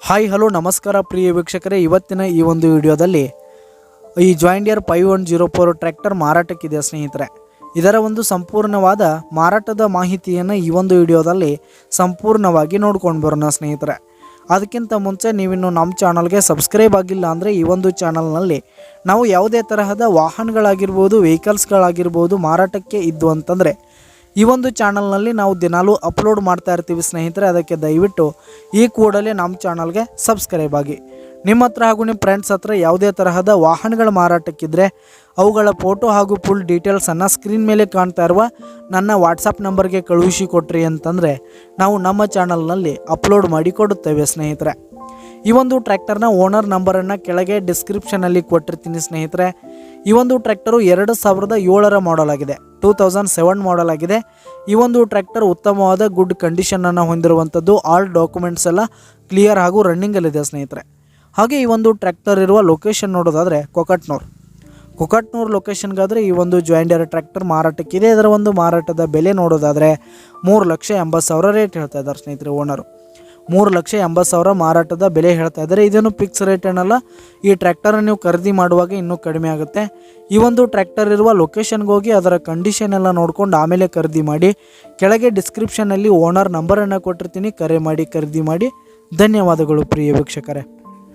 Hi hello ನಮಸ್ಕಾರ ಪ್ರಿಯ ವೀಕ್ಷಕರೇ, ಇವತ್ತಿನ ಈ ಒಂದು ವಿಡಿಯೋದಲ್ಲಿ ಈ ಜಾಯಿಂಡಿಯರ್ 5104 ಟ್ರ್ಯಾಕ್ಟರ್ ಮಾರಾಟಕ್ಕಿದೆ ಸ್ನೇಹಿತರೆ. ಇದರ ಒಂದು ಸಂಪೂರ್ಣವಾದ ಮಾರಾಟದ ಮಾಹಿತಿಯನ್ನು ಈ ಒಂದು ವಿಡಿಯೋದಲ್ಲಿ ಸಂಪೂರ್ಣವಾಗಿ ನೋಡ್ಕೊಂಡು ಬರೋಣ ಸ್ನೇಹಿತರೆ. ಅದಕ್ಕಿಂತ ಮುಂಚೆ ನೀವಿನ್ನು ನಮ್ಮ ಚಾನಲ್ಗೆ ಸಬ್ಸ್ಕ್ರೈಬ್ ಆಗಿಲ್ಲ ಅಂದರೆ ಈ ಒಂದು ಚಾನಲ್ನಲ್ಲಿ ನಾವು ಯಾವುದೇ ತರಹದ ವಾಹನಗಳಾಗಿರ್ಬೋದು, ವೆಹಿಕಲ್ಸ್ಗಳಾಗಿರ್ಬೋದು ಮಾರಾಟಕ್ಕೆ ಇದ್ದು ಅಂತಂದರೆ ಈ ಒಂದು ಚಾನಲ್ನಲ್ಲಿ ನಾವು ದಿನಾಲೂ ಅಪ್ಲೋಡ್ ಮಾಡ್ತಾ ಇರ್ತೀವಿ ಸ್ನೇಹಿತರೆ. ಅದಕ್ಕೆ ದಯವಿಟ್ಟು ಈ ಕೂಡಲೇ ನಮ್ಮ ಚಾನಲ್ಗೆ ಸಬ್ಸ್ಕ್ರೈಬ್ ಆಗಿ. ನಿಮ್ಮ ಹತ್ರ ಹಾಗೂ ನಿಮ್ಮ ಫ್ರೆಂಡ್ಸ್ ಹತ್ರ ಯಾವುದೇ ತರಹದ ವಾಹನಗಳ ಮಾರಾಟಕ್ಕಿದ್ದರೆ ಅವುಗಳ ಫೋಟೋ ಹಾಗೂ ಫುಲ್ ಡೀಟೇಲ್ಸನ್ನು ಸ್ಕ್ರೀನ್ ಮೇಲೆ ಕಾಣ್ತಾ ಇರುವ ನನ್ನ ವಾಟ್ಸಪ್ ನಂಬರ್ಗೆ ಕಳುಹಿಸಿ ಕೊಟ್ರಿ ಅಂತಂದರೆ ನಾವು ನಮ್ಮ ಚಾನಲ್ನಲ್ಲಿ ಅಪ್ಲೋಡ್ ಮಾಡಿ ಕೊಡುತ್ತೇವೆ ಸ್ನೇಹಿತರೆ. ಈ ಒಂದು ಟ್ರ್ಯಾಕ್ಟರ್ನ ಓನರ್ ನಂಬರನ್ನು ಕೆಳಗೆ ಡಿಸ್ಕ್ರಿಪ್ಷನಲ್ಲಿ ಕೊಟ್ಟಿರ್ತೀನಿ ಸ್ನೇಹಿತರೆ. ಈ ಒಂದು ಟ್ರ್ಯಾಕ್ಟರು 2007 ಮಾಡಲ್ ಆಗಿದೆ, 2007 ಮಾಡಲ್ ಆಗಿದೆ. ಈ ಒಂದು ಟ್ರ್ಯಾಕ್ಟರ್ ಉತ್ತಮವಾದ ಗುಡ್ ಕಂಡೀಷನನ್ನು ಹೊಂದಿರುವಂಥದ್ದು. ಆಲ್ ಡಾಕ್ಯುಮೆಂಟ್ಸ್ ಎಲ್ಲ ಕ್ಲಿಯರ್ ಹಾಗೂ ರನ್ನಿಂಗಲ್ಲಿದೆ ಸ್ನೇಹಿತರೆ. ಹಾಗೆ ಈ ಒಂದು ಟ್ರ್ಯಾಕ್ಟರ್ ಇರುವ ಲೊಕೇಶನ್ ನೋಡೋದಾದರೆ ಕೊಕಟ್ನೂರು ಲೊಕೇಶನ್ಗಾದರೆ ಈ ಒಂದು ಜಾಯಿಂಡಿಯರ್ ಟ್ರ್ಯಾಕ್ಟರ್ ಮಾರಾಟಕ್ಕಿದೆ. ಇದರ ಒಂದು ಮಾರಾಟದ ಬೆಲೆ ನೋಡೋದಾದರೆ 3,80,000 ರೇಟ್ ಹೇಳ್ತಾ ಇದ್ದಾರೆ ಸ್ನೇಹಿತರೆ. ಓನರು 3,80,000 ಮಾರಾಟದ ಬೆಲೆ ಹೇಳ್ತಾ ಇದ್ದಾರೆ. ಇದೇನು ಫಿಕ್ಸ್ ರೇಟ್ ಏನಲ್ಲ. ಈ ಟ್ರ್ಯಾಕ್ಟರ್ ನೀವು ಖರೀದಿ ಮಾಡುವಾಗ ಇನ್ನೂ ಕಡಿಮೆ ಆಗುತ್ತೆ. ಈ ಒಂದು ಟ್ರ್ಯಾಕ್ಟರ್ ಇರುವ ಲೊಕೇಶನ್ಗೆ ಹೋಗಿ ಅದರ ಕಂಡೀಷನ್ ಎಲ್ಲ ನೋಡ್ಕೊಂಡು ಆಮೇಲೆ ಖರೀದಿ ಮಾಡಿ. ಕೆಳಗೆ ಡಿಸ್ಕ್ರಿಪ್ಷನಲ್ಲಿ ಓನರ್ ನಂಬರನ್ನು ಕೊಟ್ಟಿರ್ತೀನಿ, ಕರೆ ಮಾಡಿ ಖರೀದಿ ಮಾಡಿ. ಧನ್ಯವಾದಗಳು ಪ್ರಿಯ ವೀಕ್ಷಕರೇ.